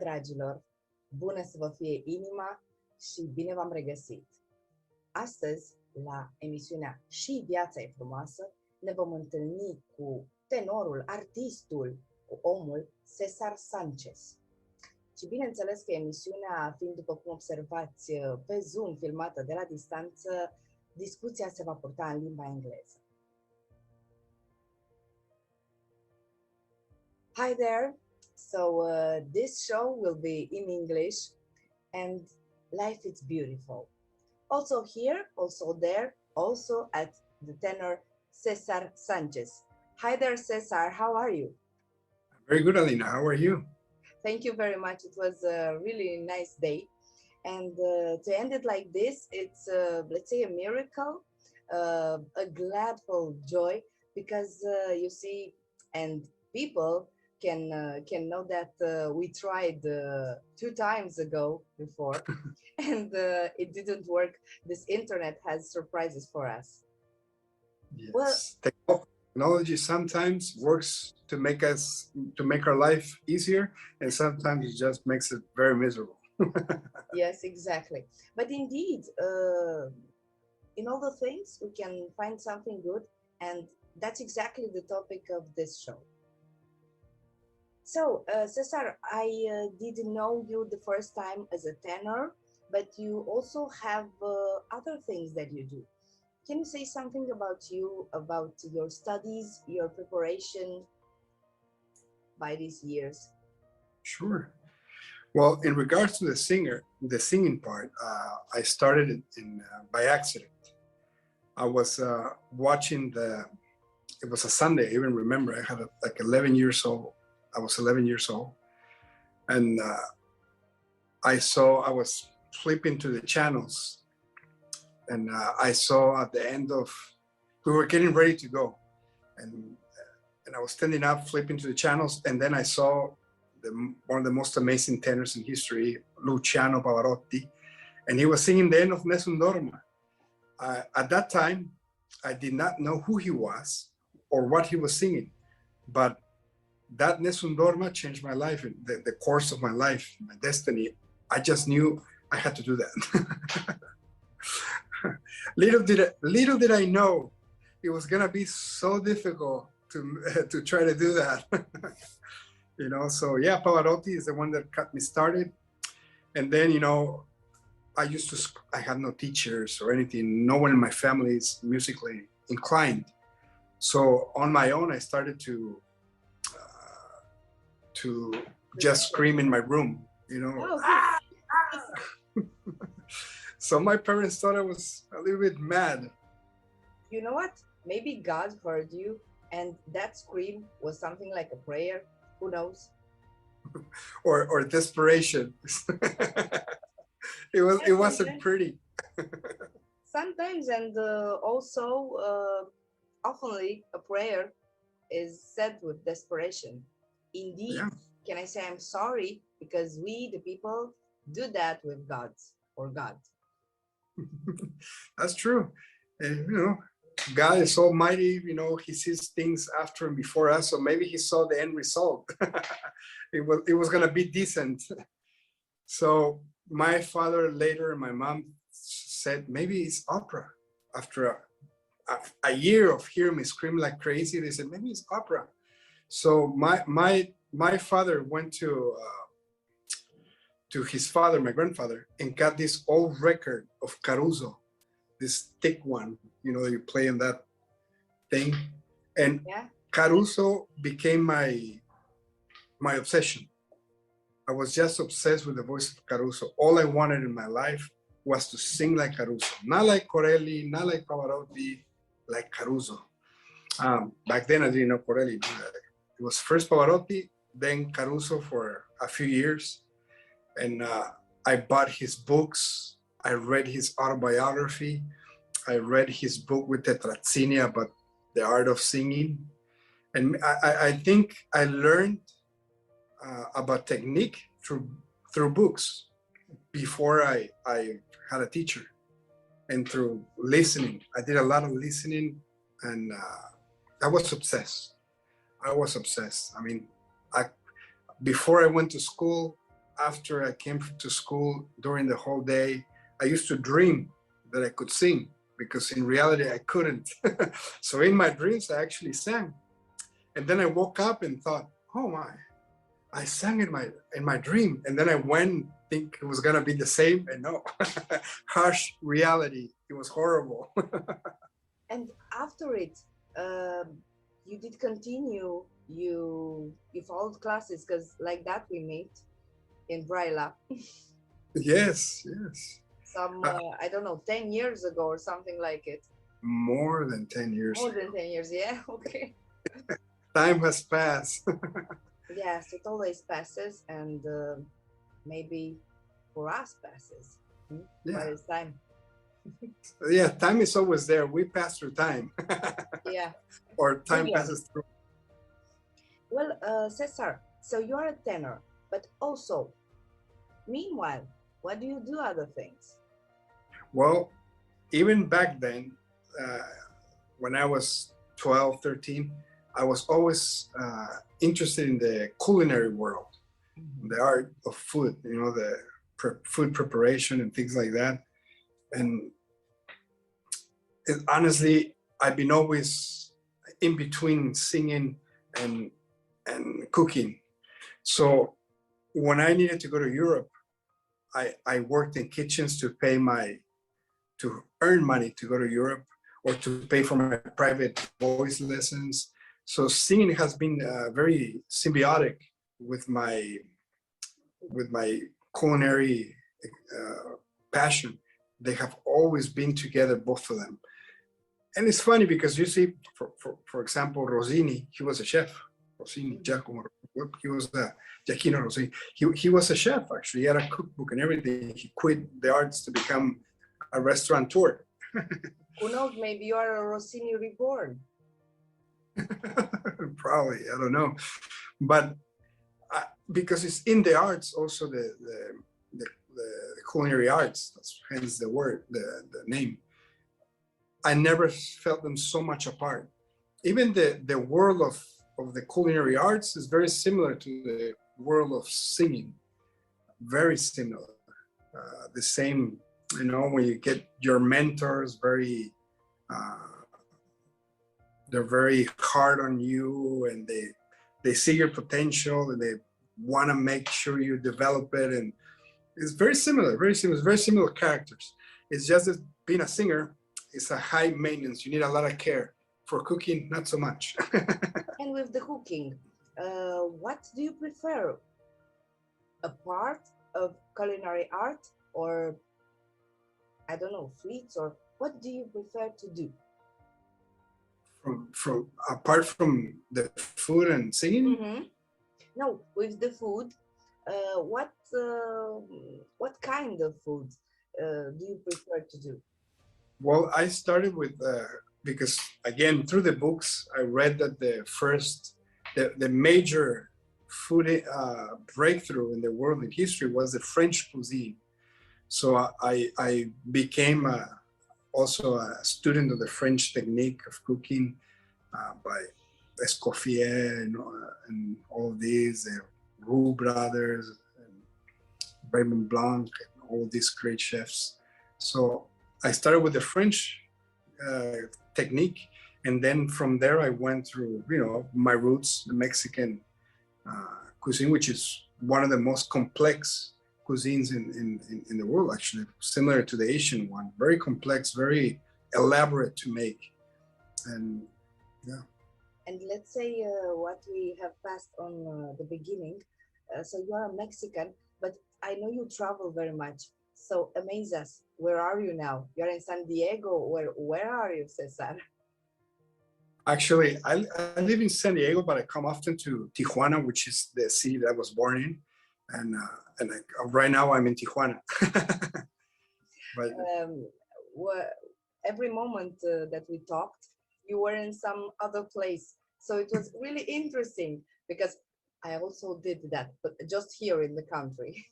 dragilor! Bună să vă fie inima și bine v-am regăsit! Astăzi, la emisiunea Și Viața e frumoasă, ne vom întâlni cu tenorul, artistul, cu omul CESAR SANCHEZ. Și bineînțeles că emisiunea, fiind după cum observați pe Zoom, filmată de la distanță, discuția se va purta în limba engleză. Hi there! So this show will be in English and life is beautiful. Also here, also there, also at the tenor CESAR SANCHEZ. Hi there, Cesar. How are you? Very good, Alina. How are you? Thank you very much. It was a really nice day. And to end it like this, it's, let's say, a miracle, a gladful joy, because you see, and people can know that we tried 2 times ago before, and it didn't work. This internet has surprises for us. Yes. Well, technology sometimes works to make our life easier, and sometimes it just makes it very miserable. Yes, exactly. But indeed, in all the things, we can find something good, and that's exactly the topic of this show. So, Cesar, I didn't know you the first time as a tenor, but you also have other things that you do. Can you say something about you, about your studies, your preparation by these years? Sure. Well, in regards to the singing part, I started by accident. I was watching it was a Sunday, I even remember, I had like 11 years old. I was 11 years old. And I was flipping to the channels, and I saw at the end we were getting ready to go. And I was standing up, flipping to the channels, and then I saw one of the most amazing tenors in history, Luciano Pavarotti, and he was singing the end of Nessun Dorma. At that time, I did not know who he was or what he was singing, but that Nessun Dorma changed my life, the course of my life, my destiny. I just knew I had to do that. Little did I know it was gonna be so difficult to try to do that. You know, so yeah, Pavarotti is the one that got me started. And then, you know, I had no teachers or anything. No one in my family is musically inclined. So on my own, I started to just scream in my room, you know. Oh, Ah! So my parents thought I was a little bit mad. you know what? Maybe God heard you, and that scream was something like a prayer. Who knows? or desperation. It wasn't pretty. Sometimes, and also oftenly a prayer is said with desperation. Indeed, Yeah. Can I say I'm sorry, because we, the people, do that with God or God. That's true. And you know, God is almighty, you know, he sees things after and before us. So maybe he saw the end result. It was gonna be decent. So my father later, my mom said, maybe it's opera. After a year of hearing me scream like crazy, they said, maybe it's opera. So my father went to his father, my grandfather, and got this old record of Caruso, this thick one, you know, you play in that thing. And Yeah. Caruso became my obsession. I was just obsessed with the voice of Caruso. All I wanted in my life was to sing like Caruso, not like Corelli, not like Pavarotti, like Caruso. Back then I didn't know Corelli. It was first Pavarotti, then Caruso for a few years. And I bought his books. I read his autobiography. I read his book with Tetrazzini about the art of singing. And I think I learned about technique through books before I had a teacher, and through listening. I did a lot of listening, and I was obsessed. I mean, before I went to school, after I came to school during the whole day, I used to dream that I could sing because in reality I couldn't. So in my dreams, I actually sang. And then I woke up and thought, oh my, I sang in my dream. And then I went think it was gonna be the same, and no, harsh reality. It was horrible. And after it, you did continue. You followed classes because like that we meet in Braila. Yes, yes. Some I don't know, 10 years ago or something like it. More than 10 years. More than 10 years, yeah. Okay. Time has passed. Yes, it always passes, and maybe for us passes. Yeah. But it's time. Yeah, time is always there. We pass through time. Yeah. Or time Yeah. passes through. Well, Cesar, so you are a tenor, but also, meanwhile, what do you do other things? Well, even back then, when I was 12, 13, I was always interested in the culinary world, the art of food, you know, the food preparation and things like that. And honestly, I've been always in between singing and cooking. So when I needed to go to Europe, I worked in kitchens to earn money to go to Europe, or to pay for my private voice lessons. So singing has been very symbiotic with my culinary passion. They have always been together, both of them. And it's funny because you see, for example, Rossini, he was a chef. Rossini, Giacomo, he was Giacchino Rossini. He was a chef, actually. He had a cookbook and everything. He quit the arts to become a restaurateur. Who knows, maybe you are a Rossini reborn. Probably, I don't know. But because it's in the arts, also the culinary arts, that's hence the word, the name. I never felt them so much apart. Even the world of the culinary arts is very similar to the world of singing. Very similar. The same, you know, when you get your mentors, they're very hard on you, and they see your potential, and they want to make sure you develop it. And it's very similar, very similar characters. It's just that being a singer, it's a high maintenance. You need a lot of care. For cooking, not so much. And with the cooking, what do you prefer? A part of culinary art, or I don't know, sweets, or what do you prefer to do? From apart from the food and singing? Mm-hmm. No, with the food, what kind of food do you prefer to do? Well, I started with because again, through the books, I read that the major food breakthrough in the world in history was the French cuisine. So I became also a student of the French technique of cooking by Escoffier and all of these, the Roux brothers, and Raymond Blanc, and all these great chefs. So I started with the French technique, and then from there I went through, you know, my roots, the Mexican cuisine, which is one of the most complex cuisines in the world, actually, similar to the Asian one. Very complex, very elaborate to make. And yeah. And let's say what we have passed on the beginning. So you are a Mexican, but I know you travel very much. So amaze us. Where are you now? You're in San Diego. Where are you, Cesar? Actually, I live in San Diego, but I come often to Tijuana, which is the city that I was born in. And right now I'm in Tijuana. But every moment that we talked, you were in some other place. So it was really interesting because I also did that, but just here in the country.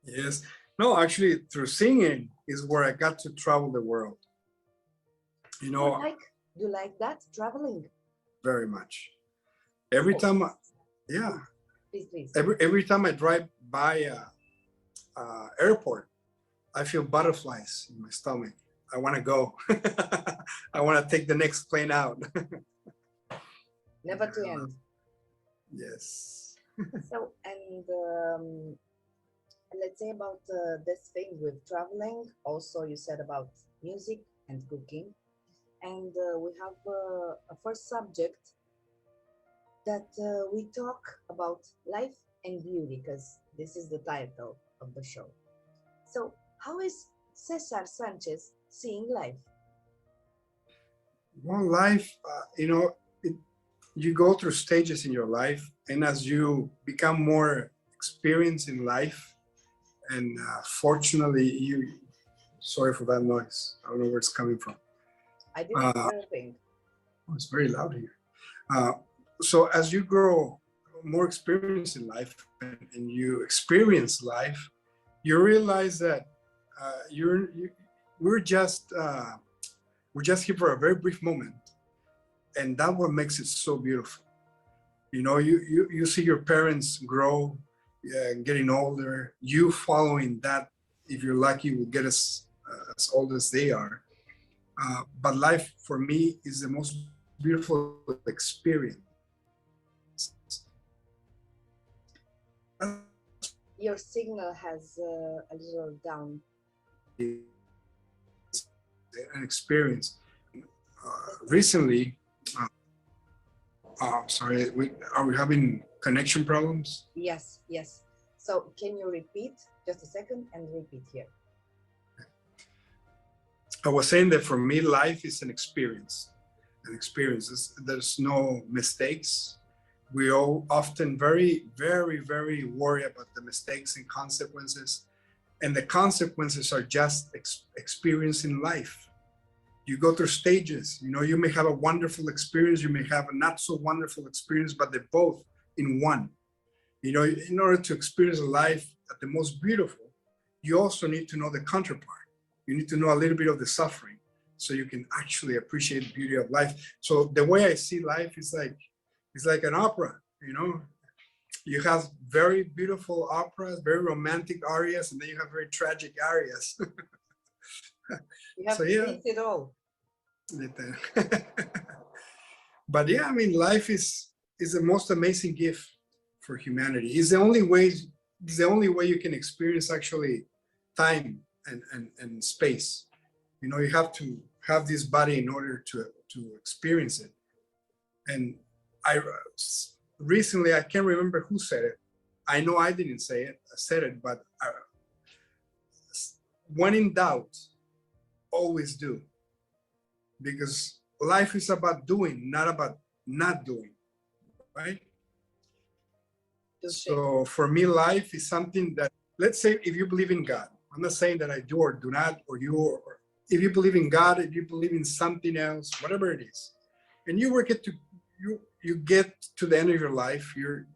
yes. No, actually, through singing is where I got to travel the world. You know, do you like that, traveling? Very much. Every time, yeah. Please, please. Every time I drive by airport, I feel butterflies in my stomach. I want to go. I want to take the next plane out. Never to end. Yes. So, and let's say about this thing with traveling. Also, you said about music and cooking. And we have a first subject that we talk about life and beauty, because this is the title of the show. So, how is Cesar Sanchez seeing life? Well, life, you go through stages in your life, and as you become more experienced in life, and fortunately, sorry for that noise. I don't know where it's coming from. I didn't hear anything. Oh, it's very loud here. So as you grow more experienced in life and you experience life, you realize that we're just here for a very brief moment, and that's what makes it so beautiful. You see your parents grow, getting older. You following that, if you're lucky, will get as old as they are. But life for me is the most beautiful experience. Your signal has a little down. An experience. Recently, sorry, are we having connection problems? Yes, yes. So can you repeat just a second and repeat here? I was saying that for me, life is an experience. An experience. There's no mistakes. We all often very, very, very worry about the mistakes and consequences. And the consequences are just experiencing life. You go through stages. You may have a wonderful experience. You may have a not so wonderful experience, but they're both in one. In order to experience life at the most beautiful, you also need to know the counterpart. You need to know a little bit of the suffering so you can actually appreciate the beauty of life. So the way I see life is like an opera. You have very beautiful operas, very romantic arias, and then you have very tragic arias. You have to face it all. But yeah, life is the most amazing gift for humanity. It's the only way you can experience actually time and space. You have to have this body in order to experience it. And recently, I can't remember who said it. I know I didn't say it. I said it, but when in doubt, always do. Because life is about doing, not about not doing, right? So for me, life is something that, let's say, if you believe in God, I'm not saying that I do or do not, or if you believe in God, if you believe in something else, whatever it is, and you get to the end of your life, you're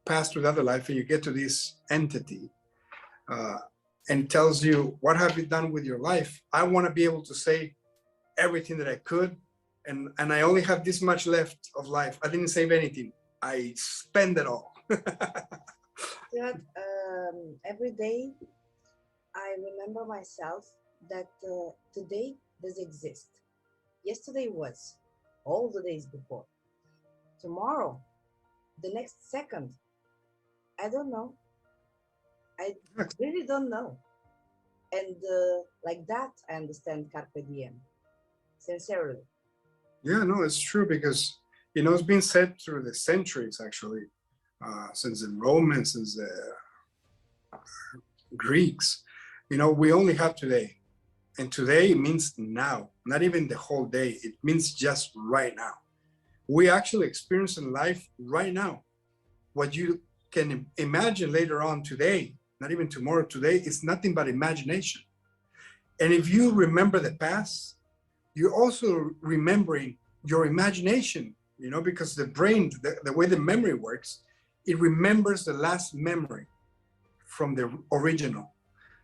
passed through another life, and you get to this entity, and tells you, what have you done with your life? I want to be able to say everything that I could, and I only have this much left of life. I didn't save anything. I spend it all. That every day I remember myself that today does exist. Yesterday was, all the days before. Tomorrow, the next second, I don't know. I really don't know. And like that, I understand Carpe Diem, sincerely. Yeah, no, it's true, because, it's been said through the centuries, actually, since the Romans, since the Greeks, we only have today. And today means now, not even the whole day. It means just right now. We actually experience in life right now. What you can imagine later on today, not even tomorrow, today, is nothing but imagination. And if you remember the past, you're also remembering your imagination, because the brain, the way the memory works, it remembers the last memory from the original.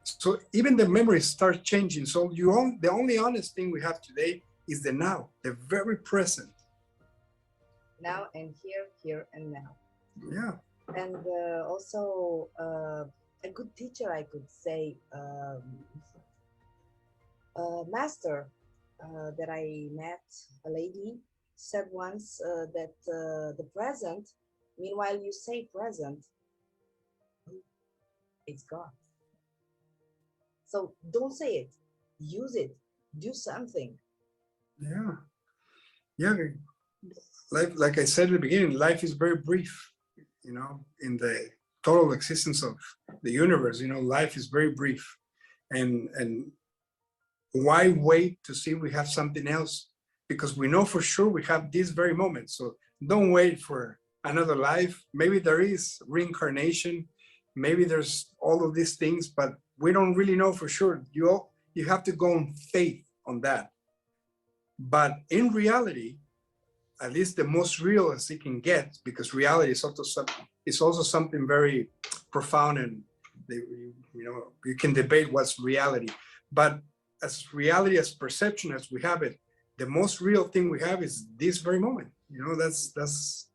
So even the memories start changing. So the only honest thing we have today is the now, the very present. Now and here and now. Yeah. And also a good teacher, I could say, a master that I met, a lady, said once that the present, meanwhile you say present, it's gone. So don't say it, use it, do something. Yeah. Yeah. Life, like I said in the beginning, life is very brief, you know, in the total existence of the universe, you know, life is very brief. And why wait to see if we have something else? Because we know for sure we have this very moment. So don't wait for another life. Maybe there is reincarnation, maybe there's all of these things, but we don't really know for sure. You have to go on faith on that. But in reality, at least the most real as it can get, because reality is also something very profound, and you know, you can debate what's reality. But as reality, as perception, as we have it, the most real thing we have is this very moment. You know, that's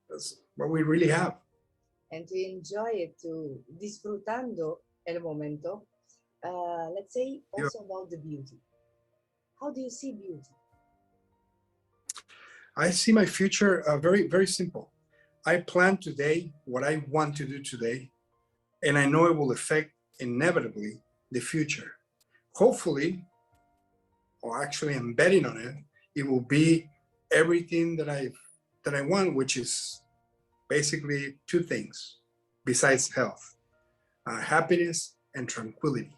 what we really have. And to enjoy it, to disfrutando el momento. Let's say You know, also about the beauty. How do you see beauty? I see my future very, very simple. I plan today what I want to do today, and I know it will affect inevitably the future. Hopefully, or actually I'm betting on it, it will be everything that I want, which is basically two things besides health, happiness and tranquility.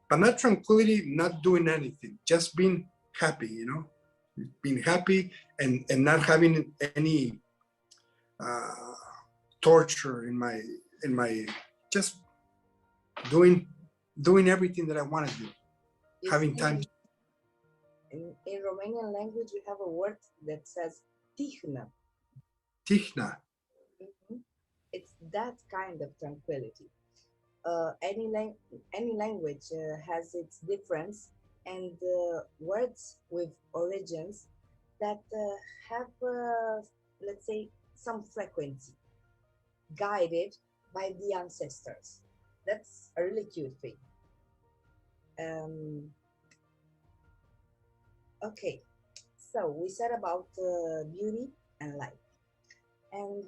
But not tranquility, not doing anything, just being happy, you know, being happy and not having any uh, torture in my just doing everything that I want to do, You having time. see, in Romanian language, we have a word that says tihna. Tihna. Mhm. It's that kind of tranquility. Any language has its difference, and words with origins that have, let's say, some frequency guided by the ancestors. That's a really cute thing. Um, okay, so we said about beauty and life. And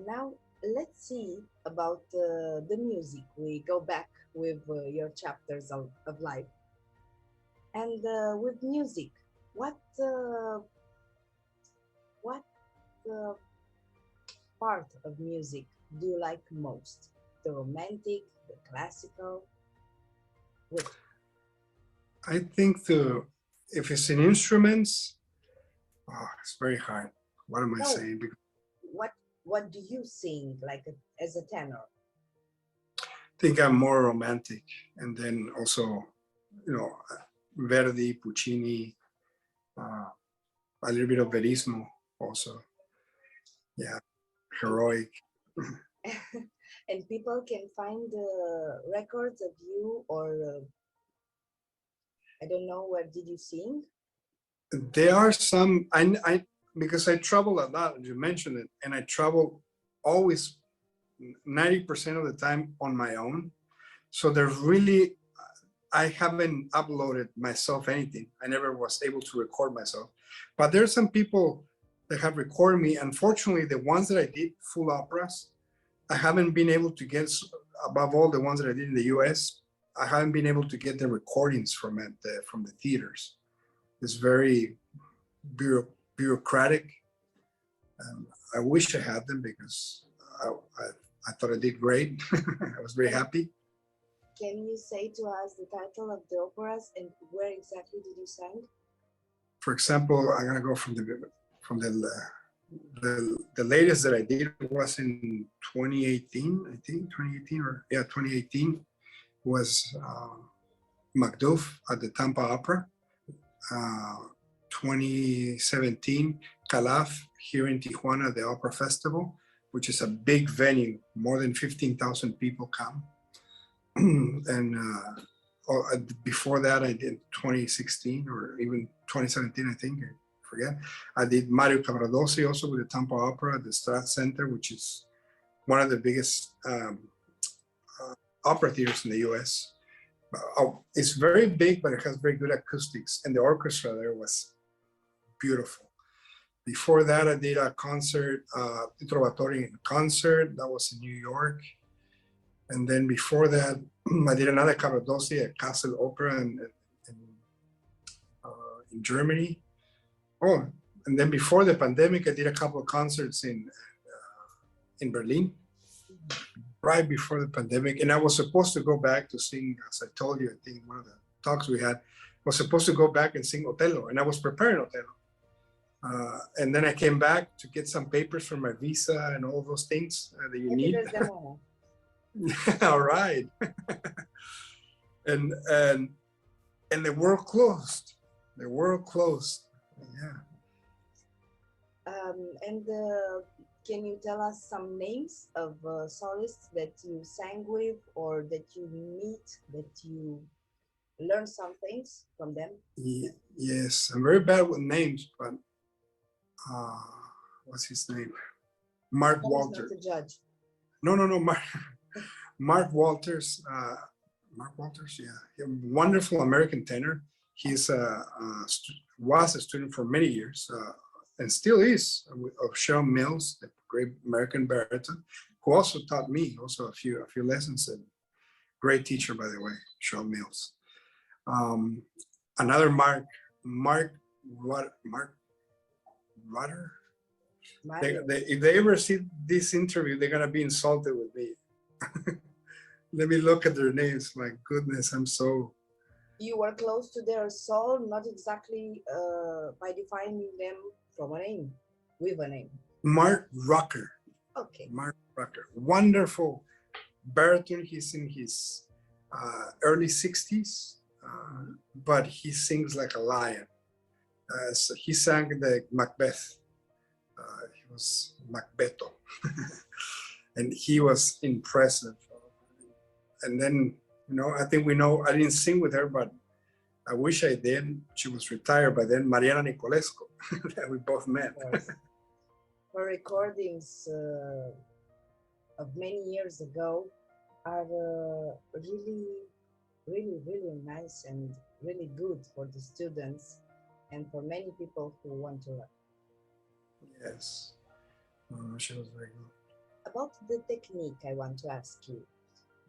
now let's see about the music. We go back with your chapters of life. And with music, what what uh, part of music do you like most? The romantic, the classical? Which I think if it's in instruments, oh, it's very hard. What am I no? saying? Because What what do you sing like as a tenor? I think I'm more romantic, and then also, you know, Verdi, Puccini, uh, a little bit of Verismo also. Yeah, And heroic. and people can find records of you, or I don't know, where did you sing? There are some I because I travel a lot. You mentioned it, and I travel always 90% of the time on my own. So there's really I haven't uploaded myself anything. I never was able to record myself. But there's some people that have recorded me. Unfortunately, the ones that I did full operas, I haven't been able to get, above all the ones that I did in the US, I haven't been able to get the recordings from the theaters. It's very bureaucratic. I wish I had them because I, I, I thought I did great. I was very Can happy. can you say to us the title of the operas and where exactly did you sing? For example, I'm gonna go from the latest that I did was in 2018, I think 2018 or yeah 2018 was Macduff at the Tampa Opera. 2017 Calaf here in Tijuana, the Opera Festival, which is a big venue, more than 15,000 people come. And before that, I did 2016 or even 2017, I think. I forget. I did Mario Cavaradossi also with the Tampa Opera at the Strat Center, which is one of the biggest opera theaters in the US. It's very big, but it has very good acoustics, and the orchestra there was beautiful. Before that, I did a concert, Trovatori in concert, that was in New York. And then before that, I did another Cavadosi at Castle Opera in Germany. Oh, and then before the pandemic, I did a couple of concerts in Berlin, right before the pandemic. And I was supposed to go back to sing, as I told you, I think one of the talks we had, was supposed to go back and sing Otello, and I was preparing Otello. And then I came back to get some papers for my visa and all those things that you need. All right. and the world closed. The world closed. Yeah. Can you tell us some names of soloists that you sang with, or that you meet, that you learn some things from them? Yes, I'm very bad with names, but what's his name? Mark Walters. Not a judge. No, Mark Walters. Mark Walters, yeah, a wonderful American tenor. He's was a student for many years, and still is, of Cheryl Mills, the great American baritone, who also taught me also a few lessons. And great teacher, by the way, Cheryl Mills. Another Mark Rutter. If they ever see this interview, they're gonna be insulted with me. Let me look at their names. My goodness, I'm so. You were close to their soul, not exactly by defining them from a name, with a name. Mark Rucker. Okay. Mark Rucker, wonderful baritone. He's in his early 60s, but he sings like a lion. So he sang the Macbeth. He was Macbetto, and he was impressive. And then, I think I didn't sing with her, but I wish I did. She was retired by then, Mariana Nicolescu, that we both met. Her recordings of many years ago are really, really, really nice and really good for the students and for many people who want to learn. Yes, she was very good. About the technique, I want to ask you.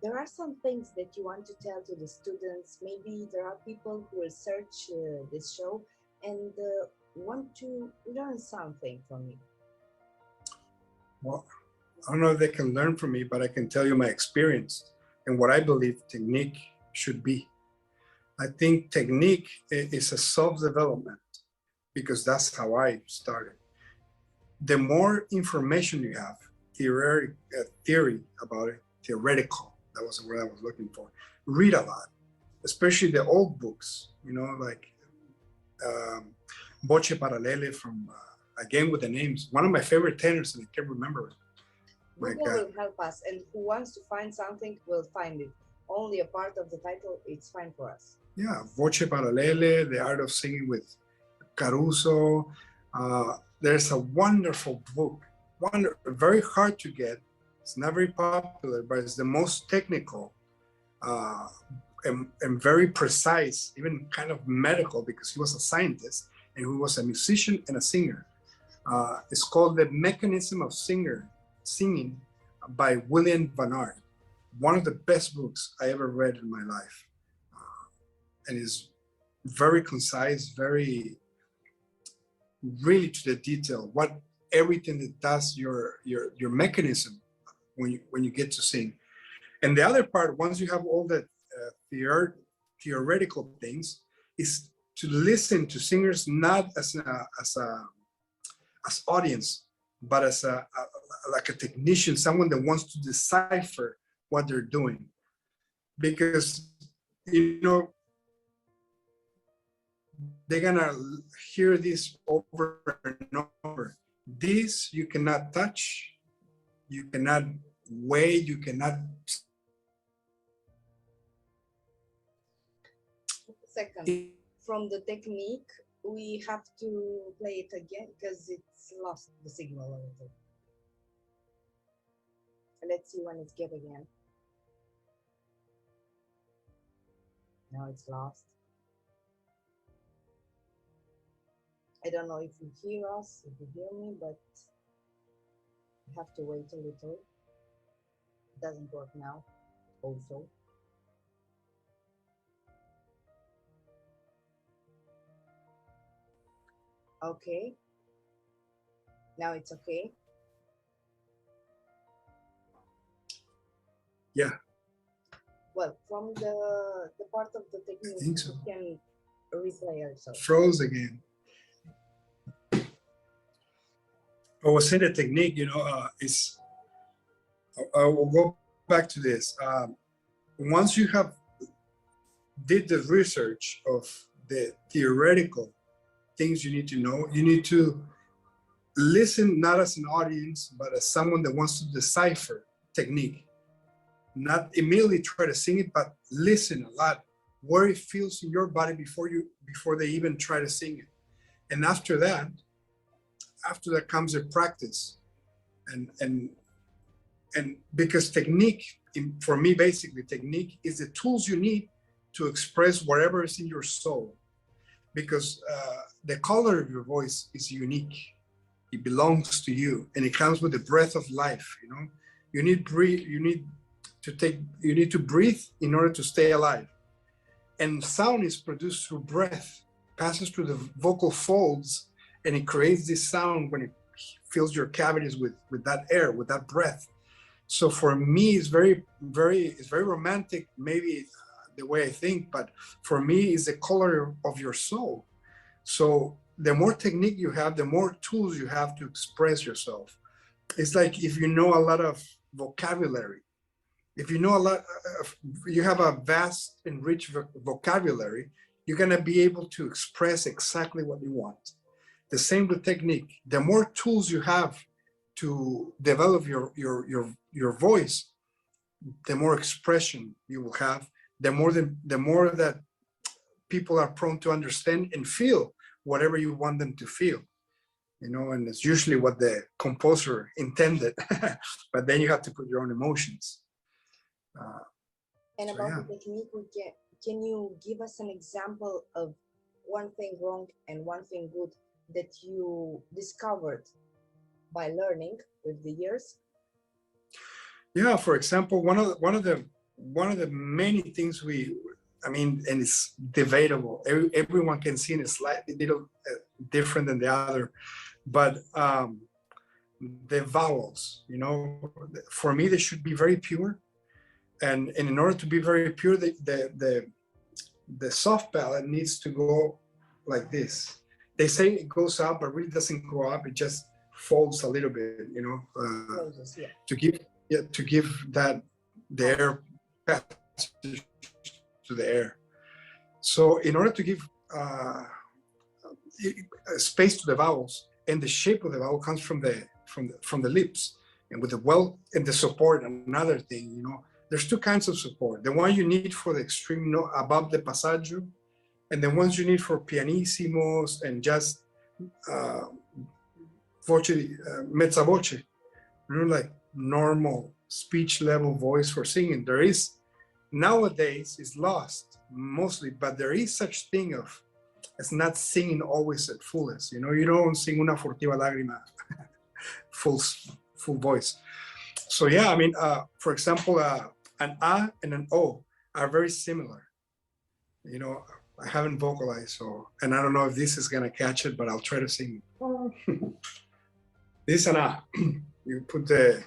There are some things that you want to tell to the students. Maybe there are people who will search this show and want to learn something from you. Well, I don't know if they can learn from me, but I can tell you my experience and what I believe technique should be. I think technique is a self-development, because that's how I started. The more information you have, theory about it, theoretical, that was the word I was looking for. Read a lot, especially the old books, like Voce Parallele from, again with the names, one of my favorite tenors, and I can't remember it. Google will help us, and who wants to find something will find it. Only a part of the title, it's fine for us. Yeah, Voce Parallele, The Art of Singing with Caruso. There's a wonderful book, very hard to get. It's not very popular, but it's the most technical and very precise, even kind of medical, because he was a scientist and he was a musician and a singer. It's called The Mechanism of Singing by William Barnard. One of the best books I ever read in my life. And is very concise, very really to the detail, everything that does your mechanism when you get to sing. And the other part, once you have all the theoretical things, is to listen to singers not as audience, but as like a technician, someone that wants to decipher what they're doing. Because they're gonna hear this over and over. This you cannot touch, you cannot weigh, you cannot. Second, from the technique, we have to play it again because it's lost the signal a little. Let's see when it's good again. Now it's lost. I don't know if you hear us, if you hear me, but you have to wait a little. It doesn't work now, also. Okay. Now it's okay. Yeah. Well, from the part of the technique, I think so. we can replay ourselves. Froze again. I was saying the technique, you know, is, I will go back to this. Once you have did the research of the theoretical things you need to know, you need to listen not as an audience, but as someone that wants to decipher technique. Not immediately try to sing it, but listen a lot where it feels in your body before they even try to sing it. And after that comes a practice. And because technique, for me, basically, technique is the tools you need to express whatever is in your soul. Because the color of your voice is unique. It belongs to you, and it comes with the breath of life. You know, you need to breathe in order to stay alive. And sound is produced through breath, passes through the vocal folds, and it creates this sound when it fills your cavities with that air, with that breath. So for me, it's very romantic, maybe the way I think, but for me, it's the color of your soul. So the more technique you have, the more tools you have to express yourself. It's like if you know a lot of vocabulary, if you know a lot, you have a vast and rich vocabulary, you're gonna be able to express exactly what you want. The same with technique. The more tools you have to develop your voice, the more expression you will have, the more that people are prone to understand and feel whatever you want them to feel. You know, and it's usually what the composer intended, but then you have to put your own emotions. And about the technique, can you give us an example of one thing wrong and one thing good that you discovered by learning with the years? Yeah, for example, one of the many things and it's debatable. Everyone can see it slightly little different than the other, but the vowels, you know, for me they should be very pure, and in order to be very pure, the soft palate needs to go like this. They say it goes up, but really doesn't go up. It just folds a little bit, you know, to give that the air passage to the air. So in order to give space to the vowels, and the shape of the vowel comes from the lips, and with the support. Another thing, you know, there's two kinds of support: the one you need for the extreme note above the passaggio, and the ones you need for pianissimos and just mezza voce, you know, like normal speech level voice for singing. There is nowadays is lost mostly, but there is such thing of it's not singing always at fullest. You know, you don't sing una furtiva lagrima full voice. So yeah, I mean, for example, an A and an O are very similar. You know, I haven't vocalized, and I don't know if this is gonna catch it, but I'll try to sing. This is an A. You put the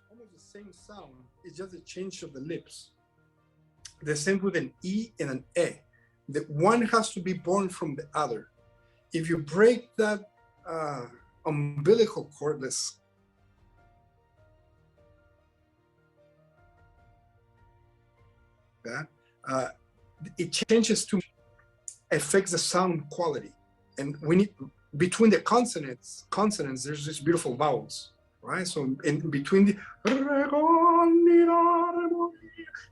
almost the same sound. It's just a change of the lips. The same with an E and an E. The one has to be born from the other. If you break that umbilical cord, it changes to affects the sound quality. And we need, between the consonants, there's these beautiful vowels, right? So in between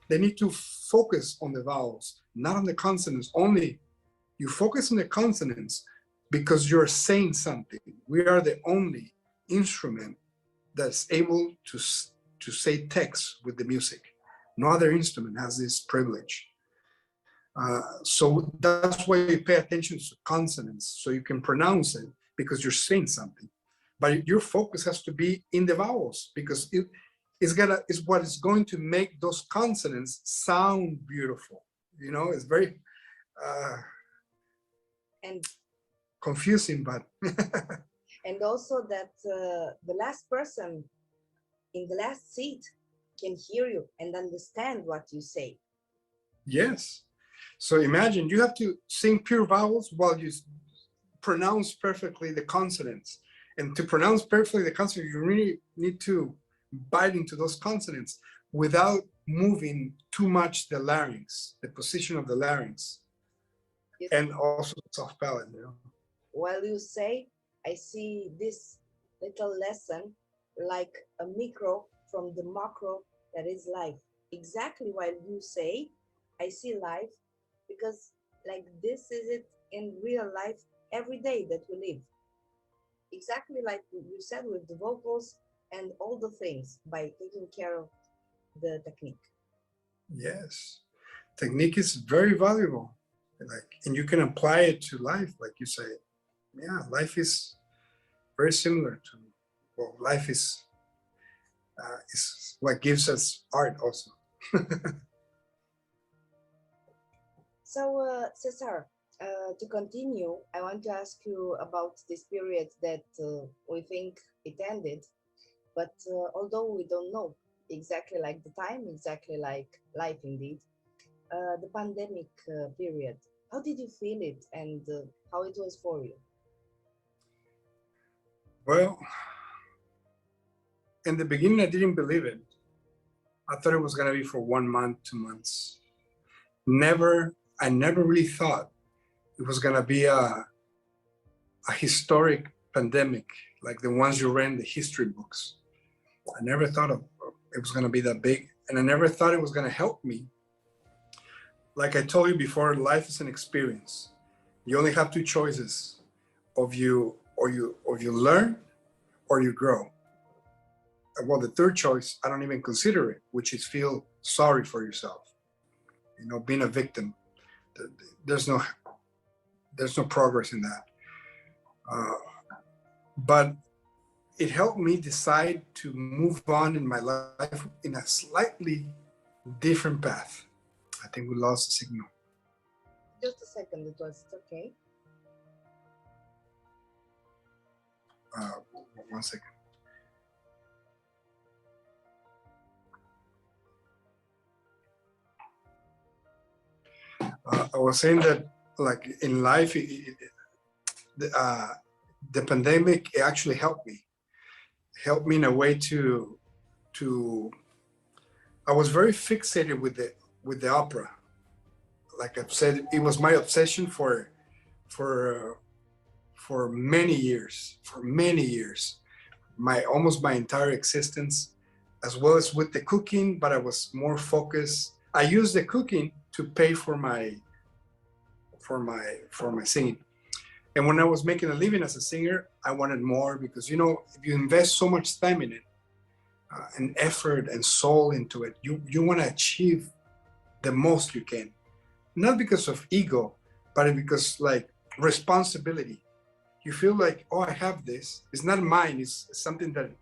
they need to focus on the vowels, not on the consonants only. You focus on the consonants because you're saying something. We are the only instrument that's able to say text with the music. No other instrument has this privilege. So that's why you pay attention to consonants, so you can pronounce it because you're saying something. But your focus has to be in the vowels, because it's what is going to make those consonants sound beautiful. You know, it's very And confusing, but and also that the last person in the last seat can hear you and understand what you say. yes. So imagine you have to sing pure vowels while you pronounce perfectly the consonants. And to pronounce perfectly the consonants, you really need to bite into those consonants without moving too much the larynx, the position of the larynx, Yes. and also the soft palate. You know? While you say, I see this little lesson like a micro from the macro that is life. Exactly while you say, I see life, because like this is it in real life every day that we live. Exactly like you said, with the vocals and all the things, by taking care of the technique. Yes, technique is very valuable. Like, and you can apply it to life, like you say. Yeah, life is very similar to, well, life is what gives us art also. So, Cesar, to continue, I want to ask you about this period that we think it ended, but although we don't know exactly like the time, exactly like life indeed, the pandemic period, how did you feel it, and how it was for you? Well, in the beginning, I didn't believe it. I thought it was going to be for 1 month, 2 months. I never really thought it was going to be a historic pandemic like the ones you read in the history books. I never thought it was going to be that big, and I never thought it was going to help me. Like I told you before, life is an experience. You only have two choices: of you learn or you grow. Well, the third choice, I don't even consider it, which is feel sorry for yourself. You know, being a victim. There's no progress in that. But it helped me decide to move on in my life in a slightly different path. I think we lost the signal. Just a second, it was okay. 1 second. I was saying that, like in life, the pandemic actually helped me. Helped me in a way to. I was very fixated with the opera. Like I've said, it was my obsession for many years. For many years, almost my entire existence, as well as with the cooking. But I was more focused. I used the cooking to pay for my singing. And when I was making a living as a singer, I wanted more, because, you know, if you invest so much time in it, and effort and soul into it, you want to achieve the most you can. Not because of ego, but because like responsibility. You feel like, oh, I have this. It's not mine. It's something that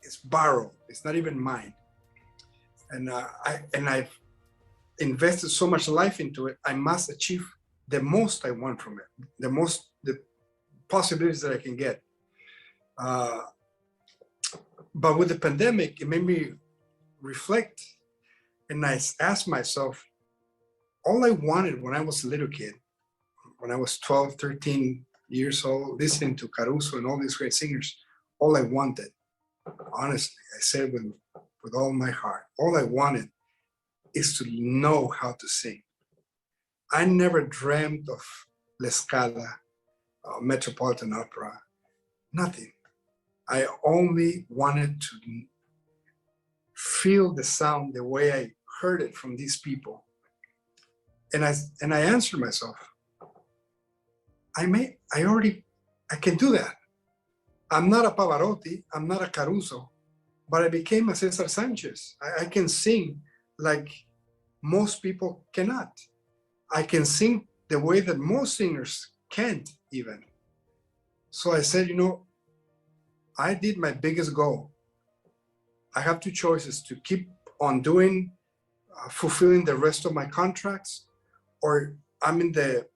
is borrowed. It's not even mine. And I've invested so much life into it. I must achieve the most I want from it, the possibilities that I can get. But with the pandemic, it made me reflect, and I asked myself, all I wanted when I was a little kid, when I was 12, 13 years old, listening to Caruso and all these great singers, all I wanted, honestly, I said with all my heart, all I wanted is to know how to sing. I never dreamt of La Scala, Metropolitan Opera, nothing. I only wanted to feel the sound the way I heard it from these people. And I answered myself, I can do that. I'm not a Pavarotti, I'm not a Caruso, but I became a Cesar Sanchez. I can sing like most people cannot. I can sing the way that most singers can't even. So I said, I did my biggest goal. I have two choices: to keep on doing, fulfilling the rest of my contracts, or I'm in the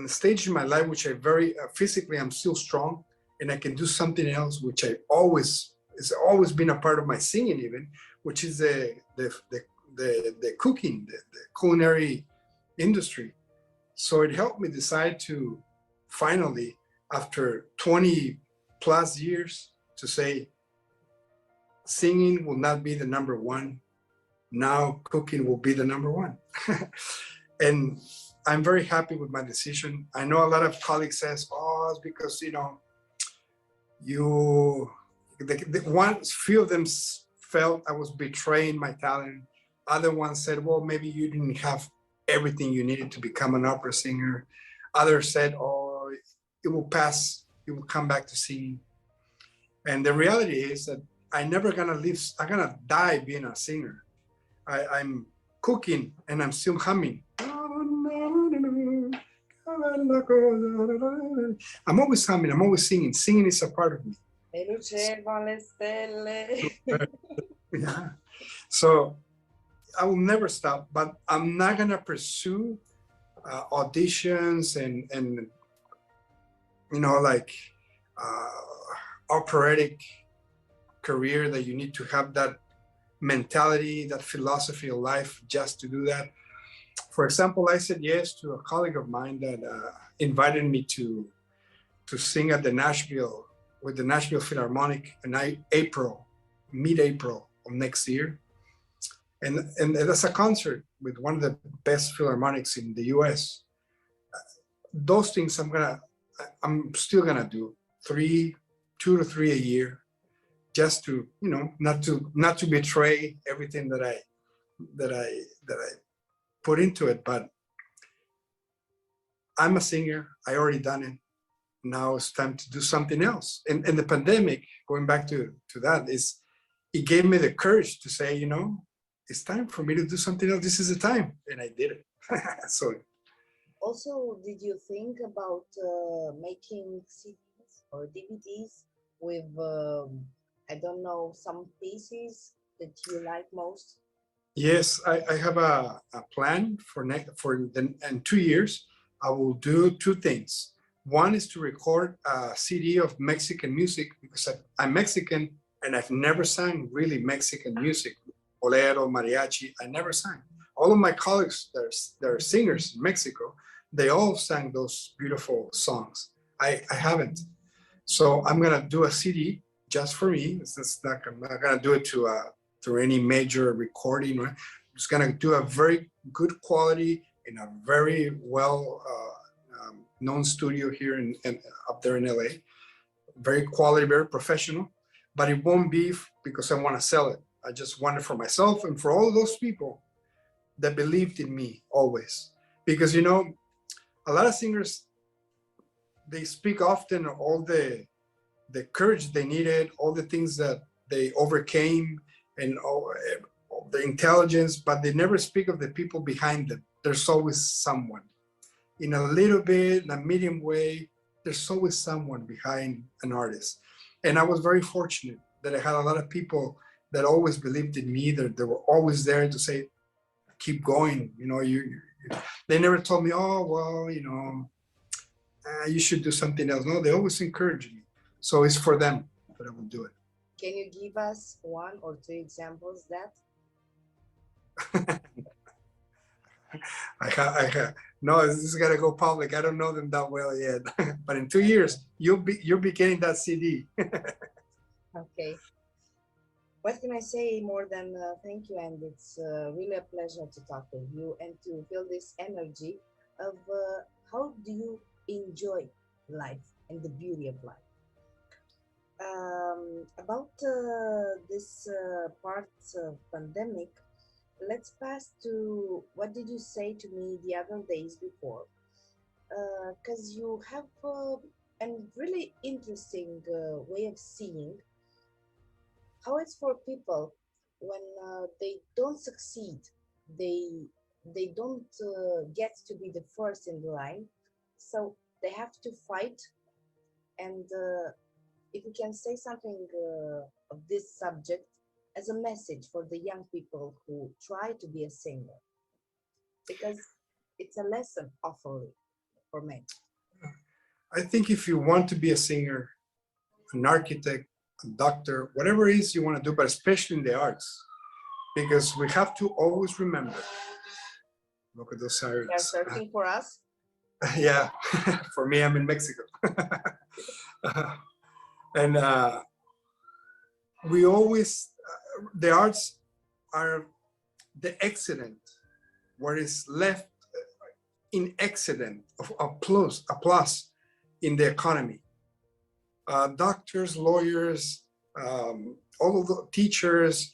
stage in my life which I very physically I'm still strong, and I can do something else which it's always been a part of my singing even, which is the cooking, the culinary industry. So it helped me decide to finally, after 20 plus years, to say singing will not be the number one. Now cooking will be the number one. And I'm very happy with my decision. I know a lot of colleagues says, oh, it's because, few of them felt I was betraying my talent. Other ones said, well, maybe you didn't have everything you needed to become an opera singer. Others said, oh, it will pass. You will come back to singing. And the reality is that I'm gonna die being a singer. I'm cooking and I'm still humming. I'm always humming, I'm always singing. Singing is a part of me. Yeah. So I will never stop, but I'm not gonna pursue auditions and operatic career that you need to have that mentality, that philosophy of life just to do that. For example, I said yes to a colleague of mine that invited me to sing at the Nashville Philharmonic in mid-April of next year. And that's a concert with one of the best philharmonics in the US. Those things I'm still gonna do 2 to 3 a year, just to, not to betray everything that I put into it. But I'm a singer. I already done it. Now it's time to do something else. And the pandemic, going back to that, it gave me the courage to say, it's time for me to do something else. This is the time. And I did it. So. Also, did you think about making CDs or DVDs with, I don't know, some pieces that you like most? Yes, I have a plan in 2 years. I will do two things. One is to record a CD of Mexican music, because I'm Mexican and I've never sang really Mexican music, bolero, mariachi. I never sang. All of my colleagues, they're singers in Mexico. They all sang those beautiful songs. I haven't. So I'm gonna do a CD just for me. I'm not gonna do it through any major recording. Right? I'm just gonna do a very good quality in a very well known studio here up there in LA. Very quality, very professional. But it won't be because I want to sell it. I just want it for myself and for all those people that believed in me always. Because a lot of singers, they speak often all the courage they needed, all the things that they overcame, and all the intelligence, but they never speak of the people behind them. There's always someone. In a little bit, in a medium way, there's always someone behind an artist. And I was very fortunate that I had a lot of people that always believed in me, that they were always there to say, keep going. They never told me, oh, well, you should do something else. No, they always encouraged me. So it's for them that I will do it. Can you give us 1 or 2 examples that? No, this is gonna go public. I don't know them that well yet, but in 2 years you'll be getting that CD. Okay. What can I say more than thank you? And it's really a pleasure to talk with you and to feel this energy of how do you enjoy life and the beauty of life. About this part of pandemic, let's pass to what did you say to me the other days before? Because you have a really interesting way of seeing how it's for people when they don't succeed, they they don't get to be the first in the line, so they have to fight. And if you can say something of this subject as a message for the young people who try to be a singer, because it's a lesson awfully for me. I think if you want to be a singer, an architect, a doctor, whatever it is you want to do, but especially in the arts, because we have to always remember. Look at those They're sirens. searching for us. Yeah, for me, I'm in Mexico. And we always, the arts are the accident, what is left in accident of applause in the economy. Doctors, lawyers, all of the teachers,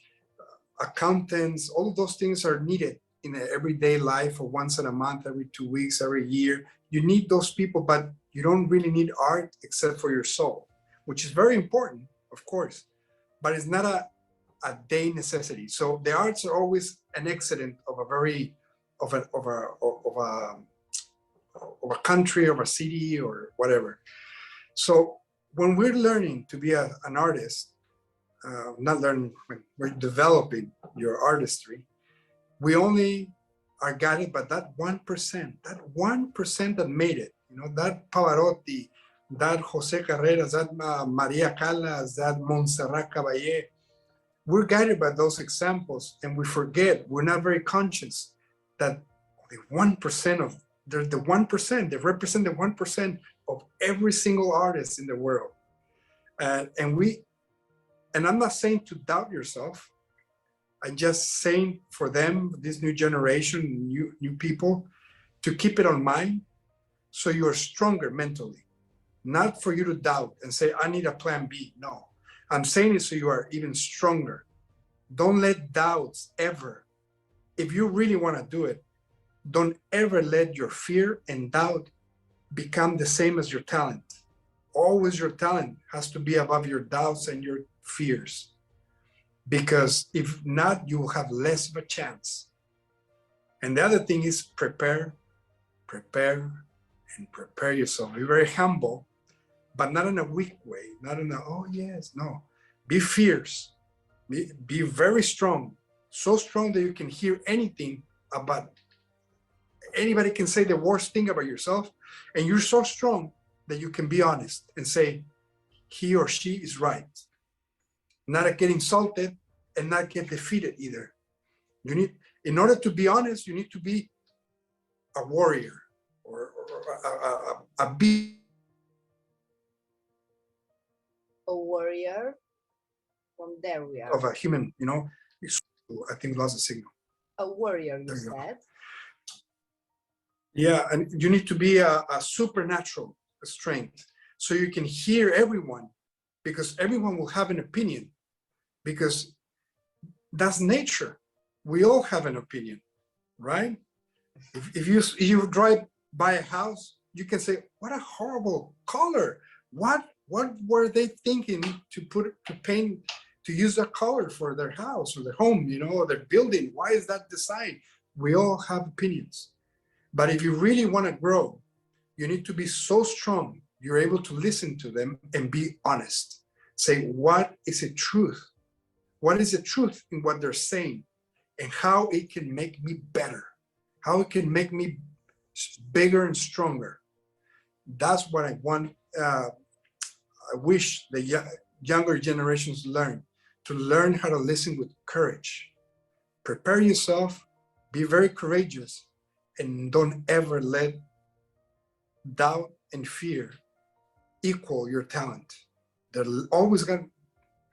accountants, all of those things are needed in the everyday life, or once in a month, every 2 weeks, every year. You need those people, but you don't really need art except for your soul, which is very important, of course, but it's not a day necessity. So the arts are always an accident of a very, of a country, of a city, or whatever. So when we're learning to be an artist, not learning, when we're developing your artistry, we only are guided by that 1%, that 1% that made it, you know, that Pavarotti, that Jose Carreras, that Maria Callas, that Montserrat Caballé. We're guided by those examples, and we forget, we're not very conscious that the 1% of, they're the 1%, they represent the 1% of every single artist in the world. And I'm not saying to doubt yourself. I'm just saying for them, this new generation, new people, to keep it on mind so you're stronger mentally. Not for you to doubt and say, I need a plan B. No, I'm saying it so you are even stronger. Don't let doubts ever, if you really want to do it, don't ever let your fear and doubt become the same as your talent. Always your talent has to be above your doubts and your fears. Because if not, you will have less of a chance. And the other thing is prepare, and prepare yourself. Be very humble, but not in a weak way, not in a, oh yes, no. Be fierce, be very strong, so strong that you can hear anything about, anybody can say the worst thing about yourself, and you're so strong that you can be honest and say, he or she is right. Not get insulted and not get defeated either. You need, in order to be honest, you need to be a warrior, or a beast. A warrior. From there we are. Of a human, you know. I think we lost the signal. A warrior, you said. Yeah, and you need to be a supernatural strength, so you can hear everyone, because everyone will have an opinion, because that's nature. We all have an opinion, right? If you drive by a house, you can say, what a horrible color. What were they thinking to paint, to use that color for their house or their home, you know, or their building? Why is that design? We all have opinions. But if you really want to grow, you need to be so strong, you're able to listen to them and be honest. Say, what is the truth? What is the truth in what they're saying, and how it can make me better, how it can make me bigger and stronger. That's what I want. I wish the younger generations learn, to learn how to listen with courage. Prepare yourself, be very courageous, and don't ever let doubt and fear equal your talent. They're always going,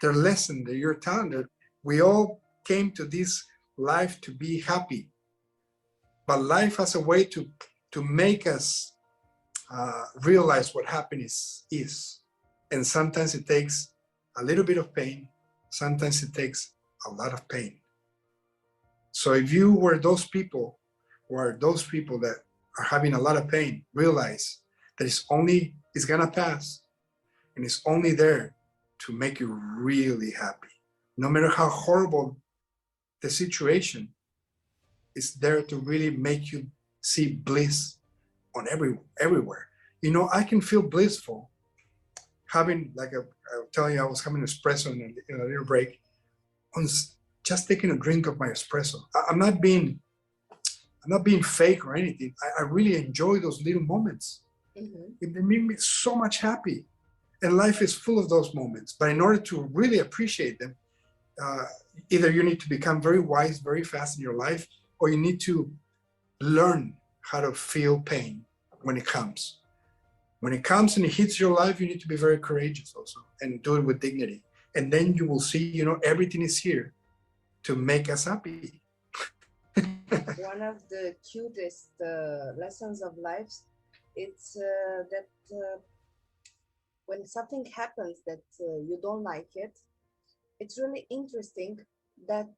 they're less than your talent. We all came to this life to be happy, but life has a way to make us realize what happiness is. And sometimes it takes a little bit of pain, sometimes it takes a lot of pain. So if you were those people, or those people that are having a lot of pain, realize that it's gonna pass, and it's only there to make you really happy. No matter how horrible the situation, it's there to really make you see bliss on everywhere. You know, I can feel blissful having, like I'll tell you, I was having espresso in a little break, on just taking a drink of my espresso. I'm not being fake or anything. I really enjoy those little moments. They make me so much happy. And life is full of those moments. But in order to really appreciate them, either you need to become very wise very fast in your life, or you need to learn how to feel pain when it comes. When it comes and it hits your life, you need to be very courageous also, and do it with dignity. And then you will see, you know, everything is here to make us happy. One of the cutest lessons of life, it's that when something happens that you don't like it, it's really interesting that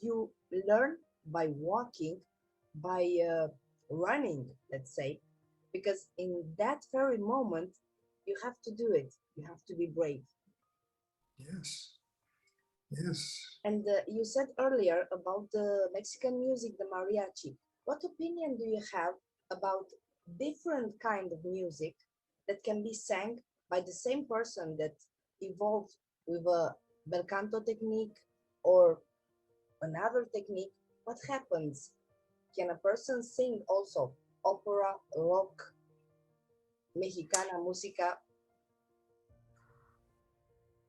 you learn by walking, by running, let's say, because in that very moment, you have to do it. You have to be brave. Yes. Yes. And you said earlier about the Mexican music, the mariachi. What opinion do you have about different kind of music that can be sang by the same person that evolved with a bel canto technique or another technique? What happens? Can a person sing also opera, rock, mexicana, música?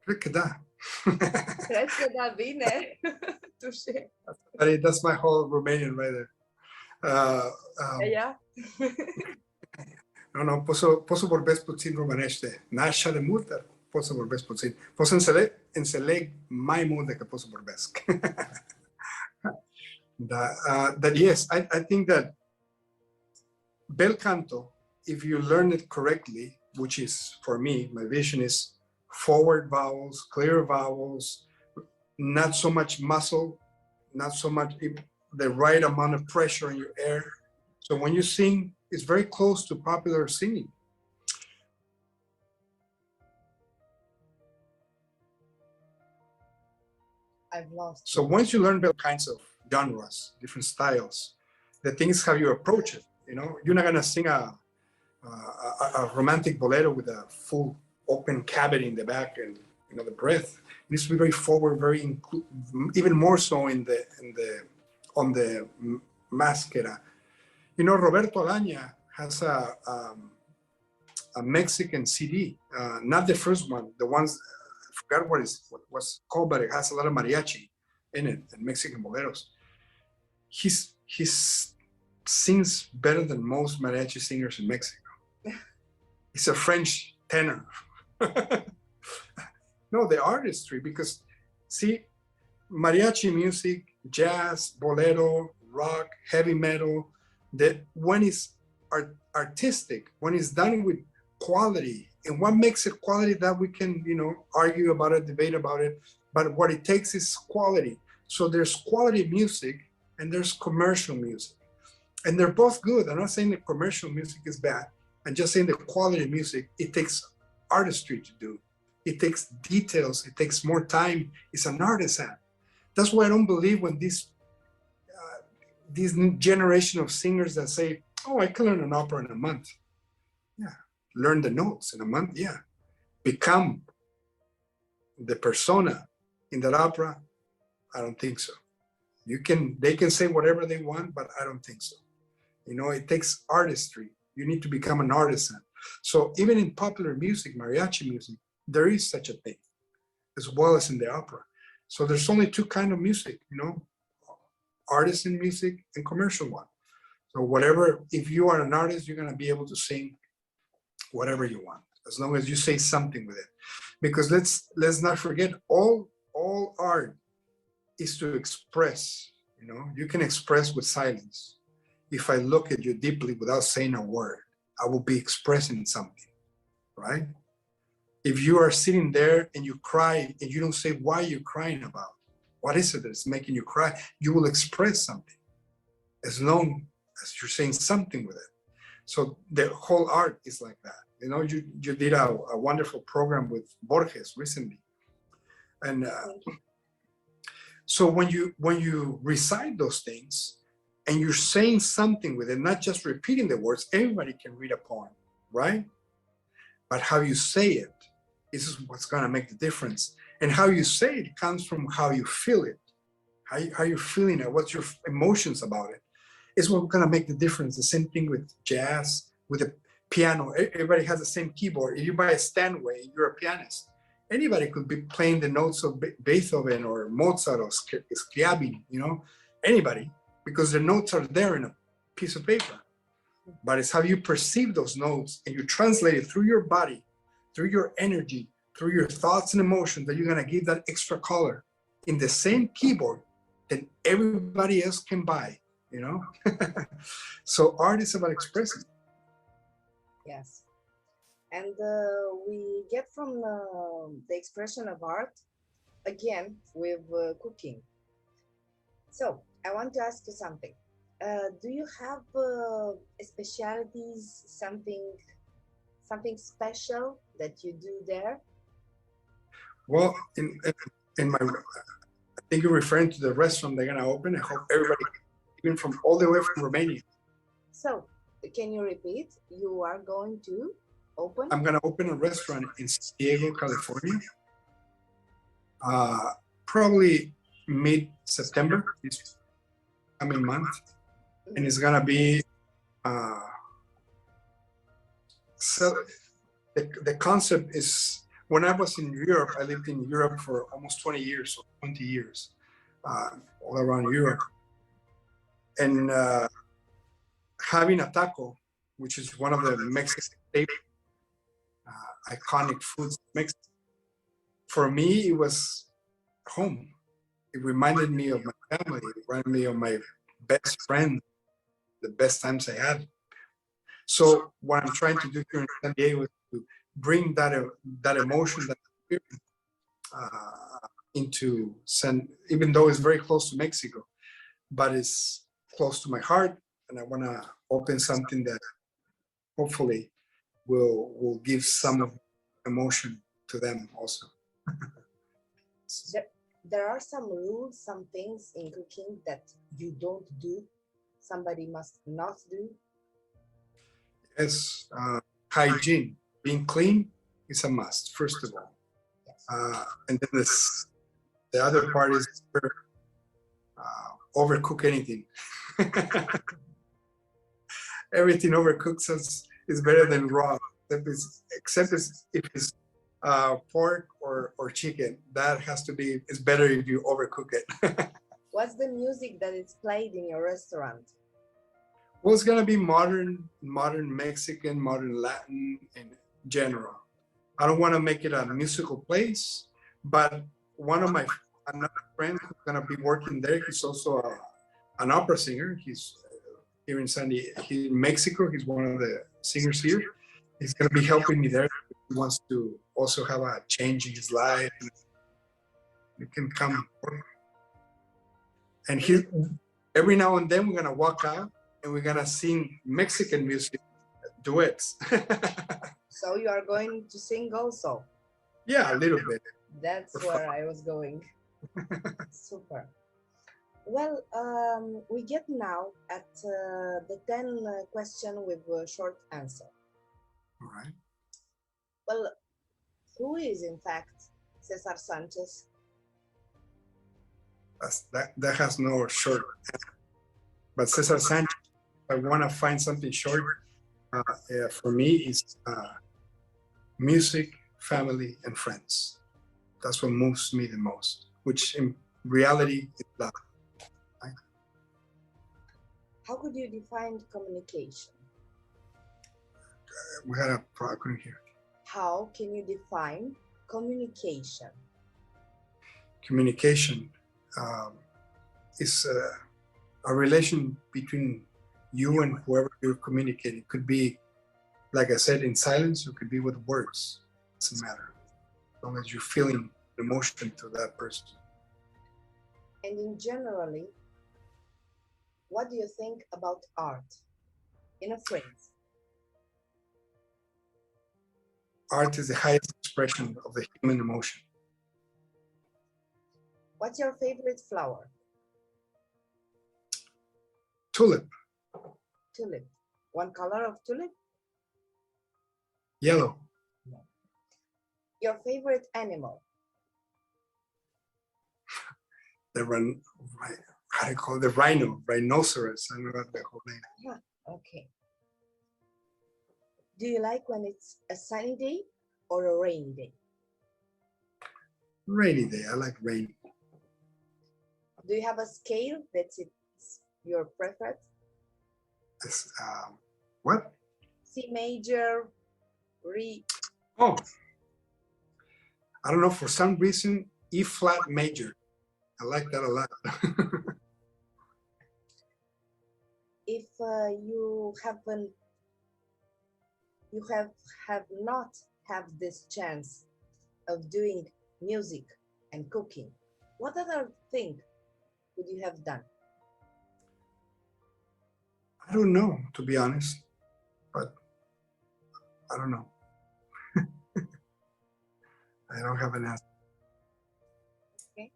Creo que da. Cred că da bine. Touché. That's my whole Romanian right there. Yeah. Nu, pot să vorbesc puțin românește. N-așa de mult, dar pot să vorbesc puțin. Pot să înțeleg mai mult decât pot să vorbesc. That yes, I think that bel canto, if you learn it correctly, which is, for me, my vision is forward vowels, clear vowels, not so much muscle, not so much the right amount of pressure in your air. So when you sing, it's very close to popular singing. I've lost. So once you learn all kinds of genres, different styles, the thing is how you approach it. You know, you're not gonna sing a romantic bolero with a full open cavity in the back and, you know, the breath. It needs to be very forward, very even more so on the máscara. You know, Roberto Alaña has a Mexican CD, not the first one, the ones, I forgot what was called, but it has a lot of mariachi in it, and Mexican boleros. He sings better than most mariachi singers in Mexico. He's a French tenor. No, the artistry, because see, mariachi music, jazz, bolero, rock, heavy metal, that when it's artistic, when it's done with quality, and what makes it quality, that we can, you know, argue about it, debate about it, but what it takes is quality. So there's quality music and there's commercial music, and they're both good. I'm not saying that commercial music is bad. I'm just saying the quality music, it takes artistry to do. It takes details, it takes more time. It's an artisan. That's why I don't believe when this new generation of singers that say, oh, I can learn an opera in a month. Yeah, learn the notes in a month, yeah. Become the persona in that opera, I don't think so. They can say whatever they want, but I don't think so. You know, it takes artistry. You need to become an artisan. So even in popular music, mariachi music, there is such a thing, as well as in the opera. So there's only two kinds of music, you know, artisan music and commercial one. So whatever, if you are an artist, you're gonna be able to sing whatever you want, as long as you say something with it. Because let's not forget, all art is to express, you know, you can express with silence. If I look at you deeply without saying a word, I will be expressing something, right? If you are sitting there and you cry and you don't say why you're crying about, what is it that's making you cry, you will express something as long as you're saying something with it. So the whole art is like that. You know, you did a wonderful program with Borges recently. And so when you recite those things and you're saying something with it, not just repeating the words, everybody can read a poem, right? But how you say it is what's going to make the difference. And how you say it comes from how you feel it, how you're feeling it, what's your emotions about it, is what's going to make the difference. The same thing with jazz, with the piano. Everybody has the same keyboard. If you buy a Steinway, you're a pianist. Anybody could be playing the notes of Beethoven or Mozart or Scriabin, you know, anybody, because the notes are there in a piece of paper. But it's how you perceive those notes and you translate it through your body, through your energy, through your thoughts and emotions, that you're going to give that extra color in the same keyboard that everybody else can buy, you know? So art is about expressing. Yes. And we get from the expression of art again with cooking. So I want to ask you something. Do you have specialties, something special that you do there? Well, in my, I think you're referring to the restaurant they're gonna open. I hope everybody, even from all the way from Romania. So, can you repeat? You are going to open? I'm gonna open a restaurant in San Diego, California. Probably mid-September, this coming month. And it's gonna be so the concept is, when I was in Europe, I lived in Europe for almost 20 years or 20 years, all around Europe. And having a taco, which is one of the Mexican iconic foods in Mexico, for me, it was home. It reminded me of my family, it reminded me of my best friend, the best times I had. So what I'm trying to do here in San Diego is to bring that emotion, that experience, into even though it's very close to Mexico, but it's close to my heart, and I want to open something that hopefully will give some emotion to them also. There are some rules, some things in cooking that you don't do, somebody must not do. Yes, hygiene, being clean is a must, first of all. Yes. And then the other part is overcook anything. Everything overcooked is better than raw, except if it's pork or chicken. That has to be, it's better if you overcook it. What's the music that is played in your restaurant? Well, it's gonna be modern Mexican, modern Latin in general. I don't want to make it a musical place, but another friend who's gonna be working there, he's also an opera singer. He's here in in Mexico. He's one of the singers here. He's gonna be helping me there. He wants to also have a change in his life. He can come work. And every now and then we're gonna walk out and we're gonna sing Mexican music duets. So you are going to sing also? Yeah, a little bit. That's where I was going. Super. Well, we get now at the 10 question with a short answer. All right. Well, who is in fact Cesar Sanchez? That has no short answer. But Cesar Sanchez, I want to find something short. For me, is music, family, and friends. That's what moves me the most, which in reality is love. Right? How could you define communication? We had a problem here. How can you define communication? Communication is a relation between you and whoever you're communicating. It could be, like I said, in silence, or it could be with words. It doesn't matter. long as you're feeling emotion to that person. And in generally, what do you think about art? In a phrase. Art is the highest expression of the human emotion. What's your favorite flower? Tulip. Tulip. One color of tulip? Yellow. Your favorite animal? How do you call it? The rhinoceros. I don't know the whole name. Yeah, okay. Do you like when it's a sunny day or a rainy day? Rainy day. I like rain. Do you have a scale that's your preferred? What? C major, re. Oh, I don't know. For some reason, E flat major. I like that a lot. If you have not have this chance of doing music and cooking, what other thing would you have done? I don't know, to be honest, but I don't know. I don't have an answer. Okay.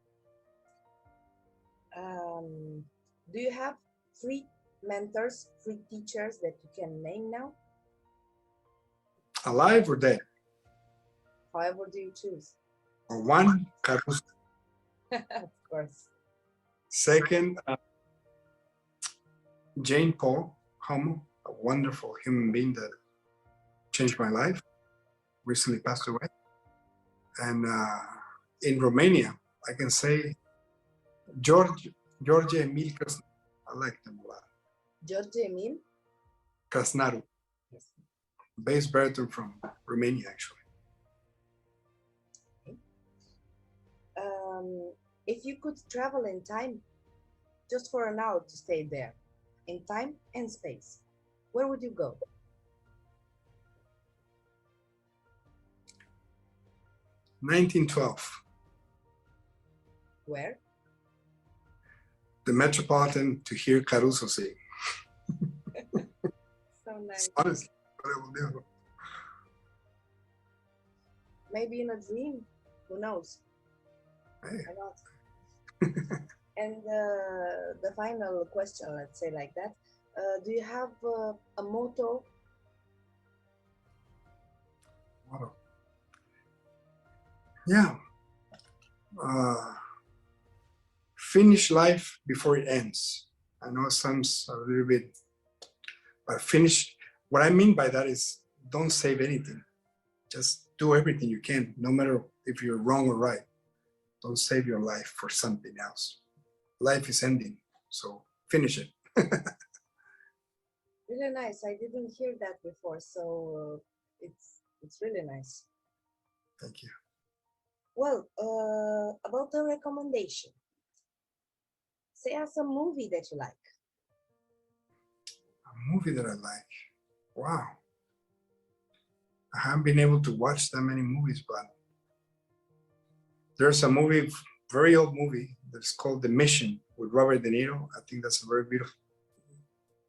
Do you have free mentors, free teachers that you can name now? Alive or dead? However do you choose? Or one, Caruso. Of course. Second, Jane Paul Homo, a wonderful human being that changed my life, recently passed away. And in Romania, I can say George Emil Krasnaru. I like them a lot. George Emil? Krasnaru. Yes. Bass baritone from Romania, actually. Okay. If you could travel in time, just for an hour to stay there, in time and space, where would you go? $1912. Where? The Metropolitan to hear Caruso sing. So nice. Honestly, what I will do. Maybe in a dream, who knows? Hey. Why not? And the final question, let's say like that, do you have a motto? Wow. Yeah. Finish life before it ends. I know it sounds a little bit, but finish. What I mean by that is don't save anything. Just do everything you can, no matter if you're wrong or right. Don't save your life for something else. Life is ending, so finish it. Really nice. I didn't hear that before, so it's really nice. Thank you. Well, about the recommendation, say us a movie that you like. A movie that I like. Wow. I haven't been able to watch that many movies, but there's a movie, very old movie, that's called The Mission with Robert De Niro. I think that's a very beautiful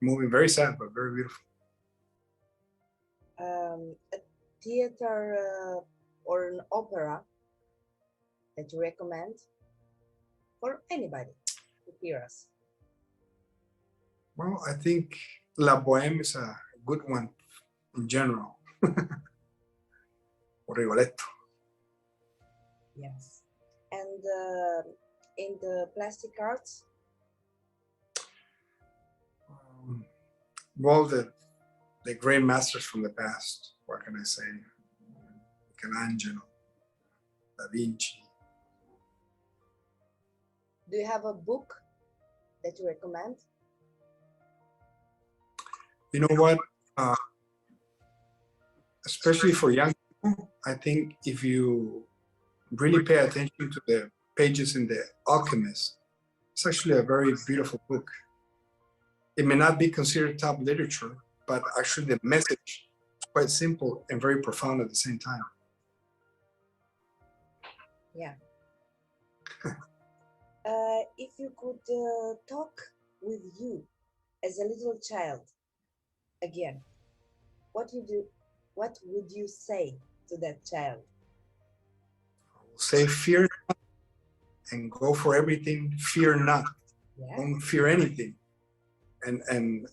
movie, very sad, but very beautiful. A theater or an opera that you recommend for anybody to hear us? Well, I think La Bohème is a good one in general. Or Rigoletto. Yes. And in the plastic arts? Well, the great masters from the past, what can I say? Michelangelo, Da Vinci. Do you have a book that you recommend? You know what? Especially for young people, I think if you really pay attention to the pages in The Alchemist, it's actually a very beautiful book. It may not be considered top literature, but actually the message is quite simple and very profound at the same time. Yeah. If you could talk with you as a little child again, what would you say to that child? Say fear not and go for everything. Fear not. Yeah. Don't fear anything. And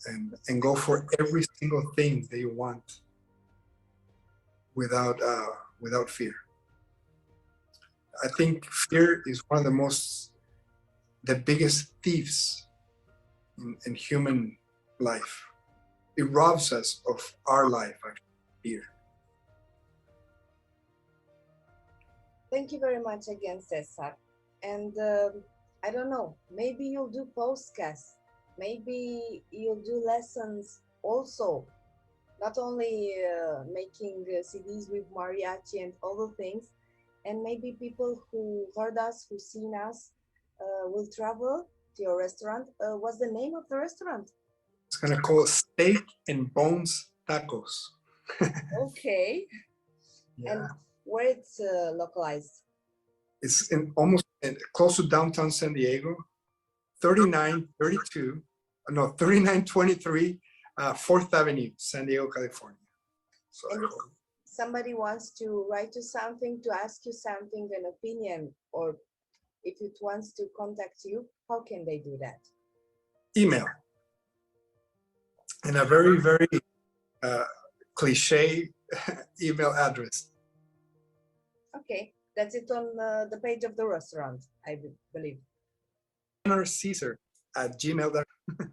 go for every single thing that you want without fear. I think fear is one of the biggest thieves in human life. It robs us of our life, actually, fear. Thank you very much again, Cesar. And I don't know, maybe you'll do podcasts. Maybe you'll do lessons also. Not only making CDs with mariachi and all the things. And maybe people who heard us, who seen us, will travel to your restaurant. What's the name of the restaurant? It's gonna call Steak and Bones Tacos. Okay. Yeah. And where it's localized? It's close to downtown San Diego, 3923 4th Avenue, San Diego, California. So And if somebody wants to write you something, to ask you something, an opinion, or if it wants to contact you, how can they do that? email. And a very, very cliche email address. Okay, that's it on the page of the restaurant, I believe. Tenor Caesar@gmail.com.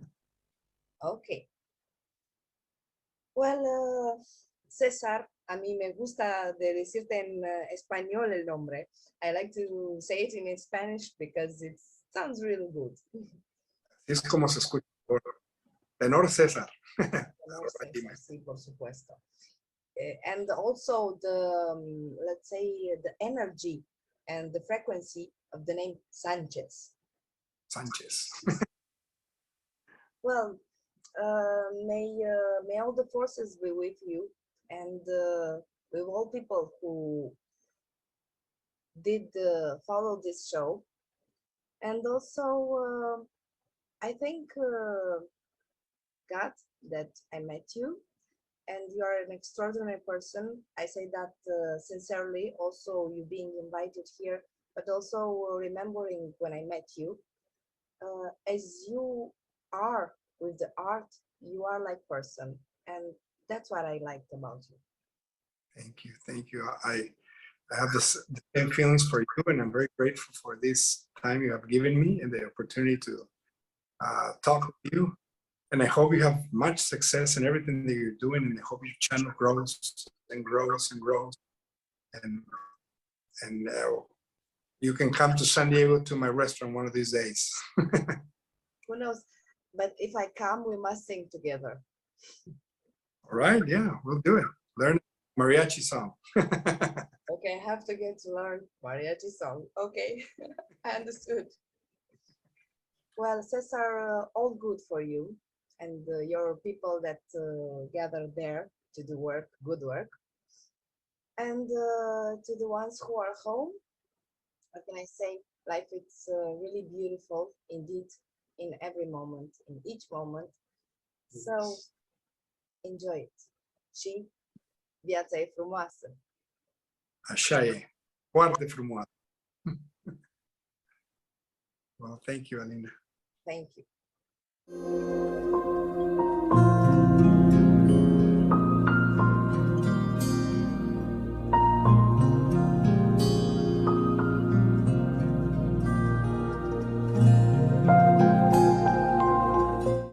Okay. Well, César, a mí me gusta de decirte en español el nombre. I like to say it in Spanish because it sounds really good. Es como se escucha. Tenor César. Tenor César, sí, por supuesto. And also the, let's say, the energy and the frequency of the name Sanchez. Sanchez. Well, may all the forces be with you and with all people who did follow this show. And also, I thank God that I met you, and you are an extraordinary person. I say that sincerely, also you being invited here, but also remembering when I met you. As you are with the art, you are like person, and that's what I liked about you. Thank you, thank you. I have the same feelings for you, and I'm very grateful for this time you have given me and the opportunity to talk with you. And I hope you have much success in everything that you're doing, and I hope your channel grows and grows and grows. And you can come to San Diego to my restaurant one of these days. Who knows? But if I come, we must sing together. All right, yeah, we'll do it. Learn mariachi song. Okay, I have to get to learn mariachi song. Okay, I understood. Well, Cesar, all good for you and your people that gather there to do work, good work. And to the ones who are home, what can I say? Life is really beautiful indeed in every moment, in each moment. So enjoy it. Și viața e frumoasă. Așa e. Foarte frumoasă. Well, thank you, Alina. Thank you.